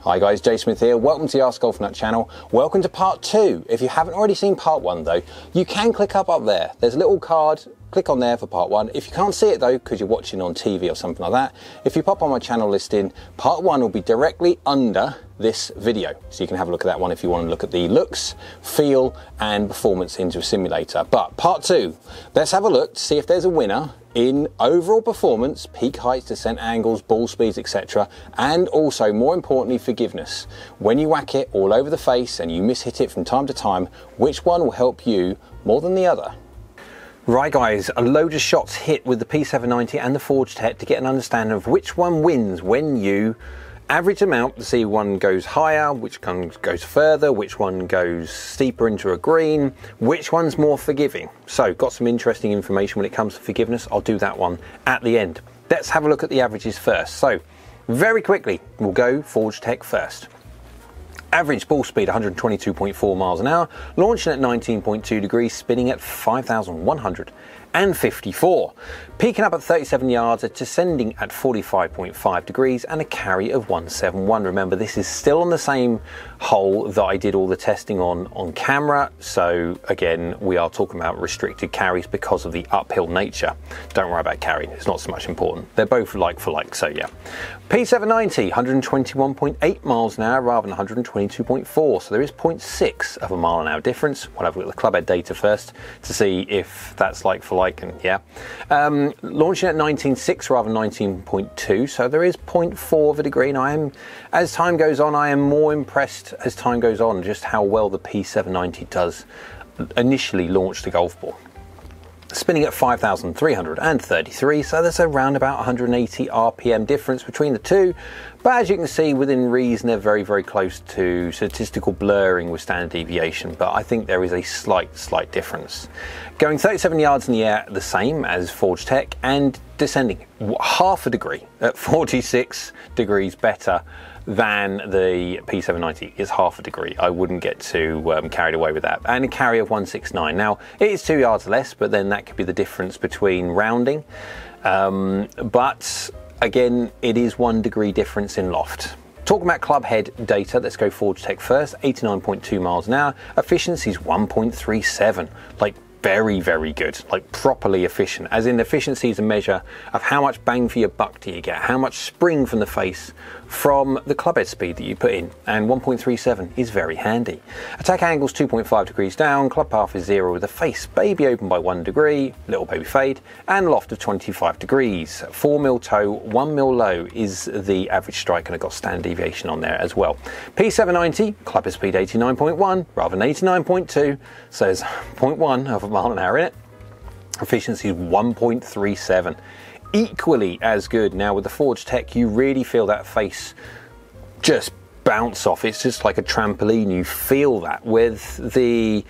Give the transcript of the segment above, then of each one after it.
Hi guys, Jay Smith here. Welcome to the AskGolfNut channel. Welcome to part 2. If you haven't already seen part 1 though, you can click up there. There's a little card, click on there for part 1. If you can't see it though, because you're watching on TV or something like that, if you pop on my channel listing, part 1 will be directly under this video. So you can have a look at that one if you want to look at the looks, feel and performance into a simulator. But part 2, let's have a look to see if there's a winner in overall performance, peak heights, descent angles, ball speeds, etc. And also, more importantly, forgiveness. When you whack it all over the face and you miss-hit it from time to time, which one will help you more than the other? Right guys, a load of shots hit with the P790 and the Foresight to get an understanding of which one wins when you average them out to see one goes higher, which one goes further, which one goes steeper into a green, which one's more forgiving. So got some interesting information when it comes to forgiveness. I'll do that one at the end. Let's have a look at the averages first. So very quickly, we'll go Foresight first. Average ball speed 122.4 miles an hour, launching at 19.2 degrees, spinning at 5,154. Peaking up at 37 yards, descending at 45.5 degrees, and a carry of 171. Remember, this is still on the same hole that I did all the testing on camera. So again, we are talking about restricted carries because of the uphill nature. Don't worry about carrying, it's not so much important. They're both like for like, so yeah. P790, 121.8 miles an hour rather than 122.4. So there is 0.6 of a mile an hour difference. We'll have a look at the club head data first to see if that's like for like, and yeah. Launching at 19.6 rather than 19.2, so there is 0.4 of a degree, and I am, as time goes on, I am more impressed as time goes on just how well the P790 does initially launch the golf ball. Spinning at 5,333, so there's around about 180 RPM difference between the two, but as you can see, within reason, they're very, very close to statistical blurring with standard deviation, but I think there is a slight difference. Going 37 yards in the air, the same as Foresight, and descending half a degree at 46 degrees better than the P790. Is half a degree. I wouldn't get too carried away with that. And a carry of 169. Now, it is 2 yards less, but then that could be the difference between rounding. But again, it is 1 degree difference in loft. Talking about club head data, let's go Foresight first. 89.2 miles an hour. Efficiency is 1.37. Like, very, very good, like properly efficient, as in efficiency is a measure of how much bang for your buck do you get, how much spring from the face from the club head speed that you put in, and 1.37 is very handy. Attack angle's 2.5 degrees down, club path is 0 with the face baby open by 1 degree, little baby fade, and loft of 25 degrees. 4 mil toe, 1 mil low is the average strike, and I've got standard deviation on there as well. P790, club head speed 89.1 rather than 89.2, so there's 0.1 of a mile an hour in it. Efficiency is 1.37. Equally as good. Now with the Foresight, you really feel that face just bounce off. It's just like a trampoline. You feel that. With the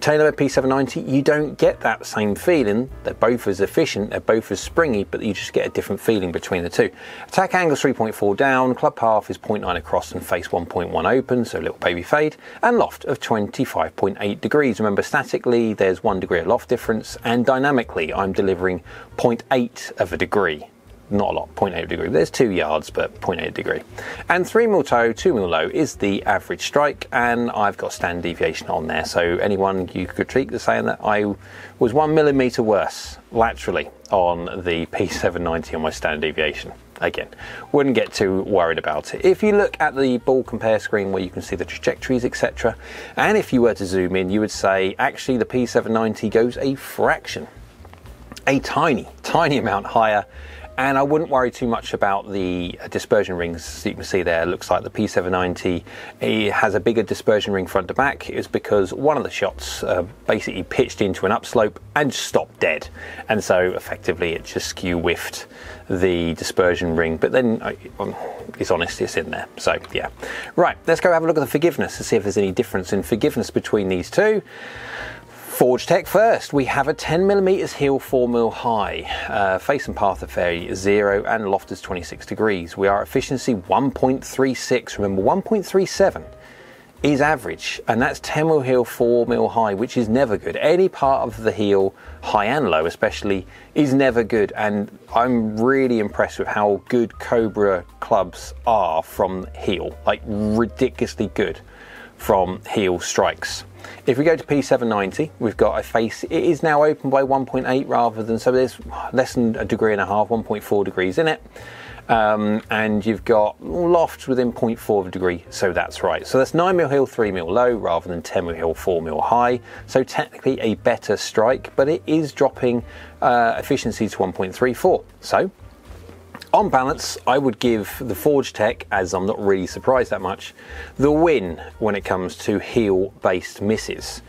Taylormade P790, you don't get that same feeling. They're both as efficient, they're both as springy, but you just get a different feeling between the two. Attack angle 3.4 down, club path is 0.9 across and face 1.1 open, so a little baby fade, and loft of 25.8 degrees. Remember, statically there's 1 degree of loft difference, and dynamically I'm delivering 0.8 of a degree. Not a lot, 0.8 degree. There's 2 yards, but 0.8 degree. And 3 mil toe, 2 mil low is the average strike, and I've got standard deviation on there. So anyone you could critique the saying that I was 1 millimeter worse laterally on the P790 on my standard deviation. Again, wouldn't get too worried about it. If you look at the ball compare screen where you can see the trajectories, etc., and if you were to zoom in, you would say actually the P790 goes a fraction, a tiny amount higher. And I wouldn't worry too much about the dispersion rings. So you can see there, looks like the P790 has a bigger dispersion ring front to back. It's because one of the shots basically pitched into an upslope and stopped dead. And so effectively it just skew whiffed the dispersion ring. But then it's honest, it's in there. So yeah. Right, let's go have a look at the forgiveness to see if there's any difference in forgiveness between these two. Foresight first, we have a 10mm heel, 4 mil high, face and path of fairway 0, and loft is 26 degrees. We are efficiency 1.36, remember 1.37 is average, and that's 10mm heel, 4mm high, which is never good. Any part of the heel, high and low especially, is never good, and I'm really impressed with how good Cobra clubs are from heel, like ridiculously good from heel strikes. If we go to P790, we've got a face, it is now open by 1.8 rather than, so there's less than a degree and a half, 1.4 degrees in it. And you've got lofts within 0.4 of a degree, so that's right. So that's 9mm heel, 3mm low, rather than 10mm heel, 4mm high. So technically a better strike, but it is dropping efficiency to 1.34. So on balance, I would give the Forge Tech, as I'm not really surprised that much, the win when it comes to heel-based misses.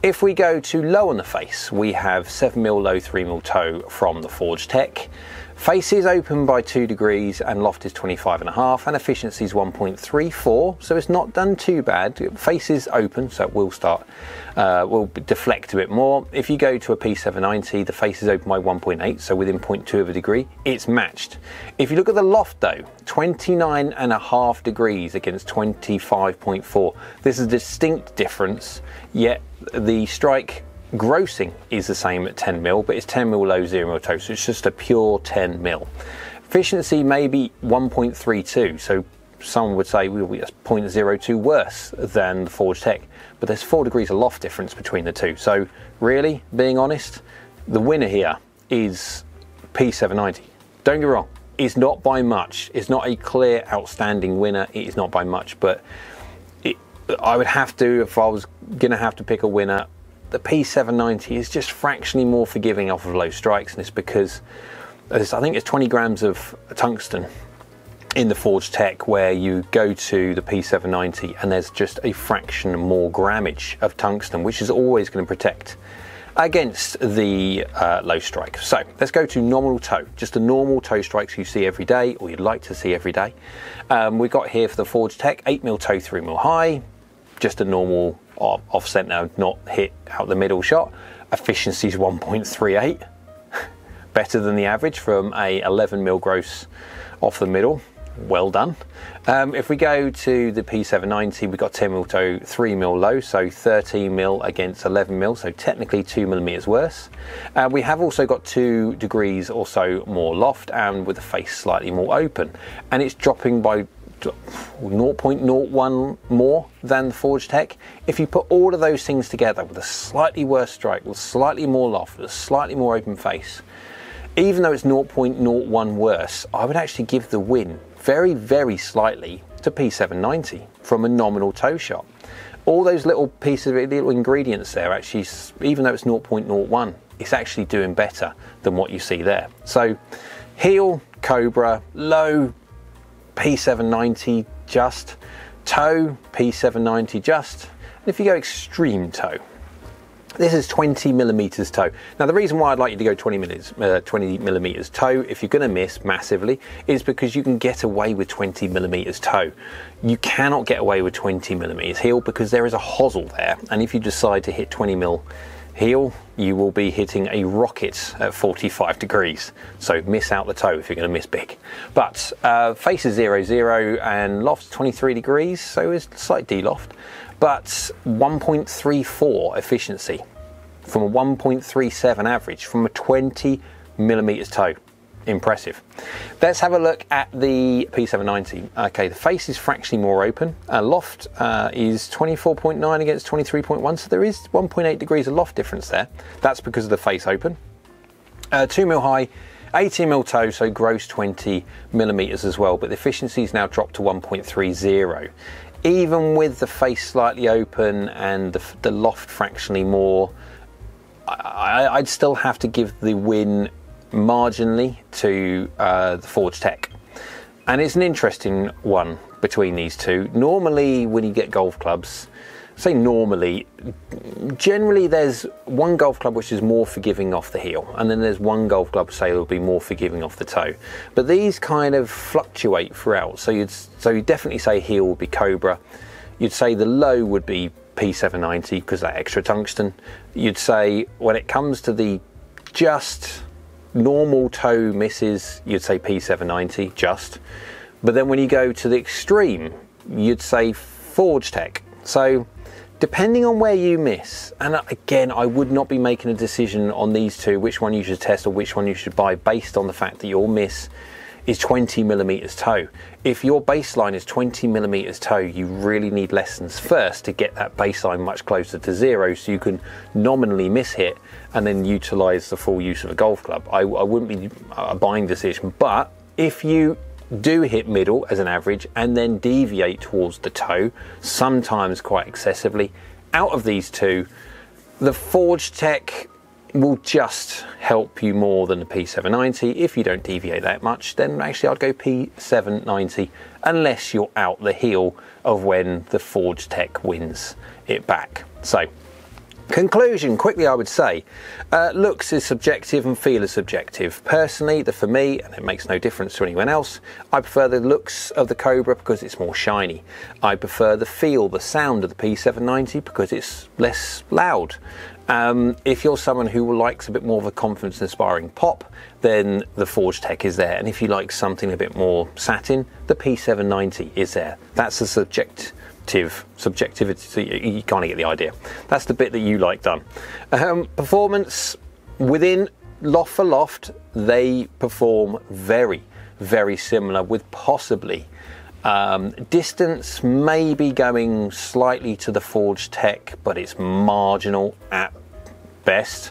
If we go to low on the face, we have 7mm low, 3mm toe from the Forge Tech. Face is open by 2 degrees and loft is 25.5 and efficiency is 1.34, so it's not done too bad. Face is open, so it will start, will deflect a bit more. If you go to a P790, the face is open by 1.8, so within 0.2 of a degree, it's matched. If you look at the loft though, 29.5 degrees against 25.4. This is a distinct difference, yet the strike grossing is the same at 10mm, but it's 10mm low, 0mm toe, so it's just a pure 10mm. Efficiency may be 1.32, so someone would say we'll be 0.02 worse than the Forge Tech, but there's 4 degrees of loft difference between the two. So really, being honest, the winner here is P790. Don't get me wrong, it's not by much. It's not a clear, outstanding winner. It is not by much, but I would have to, if I was going to have to pick a winner, the P790 is just fractionally more forgiving off of low strikes, and it's because I think it's 20 grams of tungsten in the Forge Tech, where you go to the P790 and there's just a fraction more grammage of tungsten, which is always going to protect against the low strike. So let's go to nominal toe, just the normal toe strikes you see every day, or you'd like to see every day. We've got here for the Forge Tech 8mm toe, 3mm high, just a normal offset now, not hit out the middle shot. Efficiency is 1.38, better than the average from a 11mm gross off the middle. Well done. If we go to the P790, we've got 10mm toe, 3mm low, so 13mm against 11mm, so technically 2mm worse. We have also got 2 degrees or so more loft, and with the face slightly more open, and it's dropping by 0.01 more than the Forge Tech. If you put all of those things together with a slightly worse strike, with slightly more loft, with a slightly more open face, even though it's 0.01 worse, I would actually give the win very, very slightly to P790 from a nominal toe shot. All those little pieces, little ingredients there, actually, even though it's 0.01, it's actually doing better than what you see there. So heel, Cobra, low, P790 just, toe, P790 just, and if you go extreme toe, this is 20mm toe. Now the reason why I'd like you to go 20mm toe, if you're going to miss massively, is because you can get away with 20mm toe. You cannot get away with 20mm heel because there is a hosel there, and if you decide to hit 20mm heel, you will be hitting a rocket at 45 degrees. So miss out the toe if you're going to miss big. But face is 0, and loft 23 degrees, so it's slight de-loft. But 1.34 efficiency from a 1.37 average from a 20mm toe. Impressive. Let's have a look at the P790. Okay, the face is fractionally more open. Loft is 24.9 against 23.1, so there is 1.8 degrees of loft difference there. That's because of the face open. 2mm high, 18mm toe, so gross 20mm as well, but the efficiency is now dropped to 1.30. Even with the face slightly open and the loft fractionally more, I'd still have to give the win marginally to the Forge Tech. And it's an interesting one between these two. Normally when you get golf clubs, say normally, generally there's one golf club which is more forgiving off the heel, and then there's one golf club say will be more forgiving off the toe. But these kind of fluctuate throughout. So you'd definitely say heel would be Cobra. You'd say the low would be P790 because that extra tungsten. You'd say when it comes to the just normal toe misses, you'd say P790 just. But then when you go to the extreme, you'd say Forge Tech. So depending on where you miss, and again, I would not be making a decision on these two, which one you should test or which one you should buy, based on the fact that your miss is 20 millimeters toe. If your baseline is 20 millimeters toe, you really need lessons first to get that baseline much closer to zero, so you can nominally miss hit and then utilize the full use of a golf club. I wouldn't be a buying decision, but if you do hit middle as an average and then deviate towards the toe, sometimes quite excessively, out of these two, the Forged TEC will just help you more than the P790. If you don't deviate that much, then actually I'd go P790, unless you're out the heel of when the Forged TEC wins it back. So, conclusion, quickly I would say, looks is subjective and feel is subjective. Personally, for me, and it makes no difference to anyone else, I prefer the looks of the Cobra because it's more shiny. I prefer the feel, the sound of the P790 because it's less loud. If you're someone who likes a bit more of a confidence-inspiring pop, then the Forged TEC is there. And if you like something a bit more satin, the P790 is there. That's a subjectivity, so you kind of get the idea. That's the bit that you like done. Performance within loft for loft, they perform very, very similar, with possibly distance maybe going slightly to the Forged TEC, but it's marginal at best,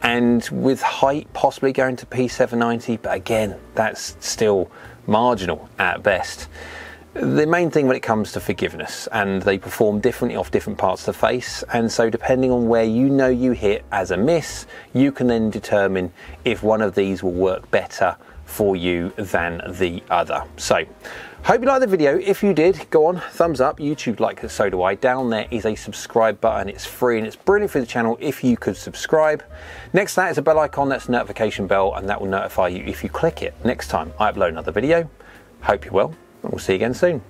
and with height possibly going to P790, but again, that's still marginal at best. The main thing when it comes to forgiveness, and they perform differently off different parts of the face, and so depending on where you know you hit as a miss, you can then determine if one of these will work better for you than the other. So, hope you liked the video. If you did, go on, thumbs up. YouTube likes it, so do I. Down there is a subscribe button. It's free and it's brilliant for the channel if you could subscribe. Next to that is a bell icon, that's a notification bell, and that will notify you if you click it next time I upload another video. Hope you're well, and we'll see you again soon.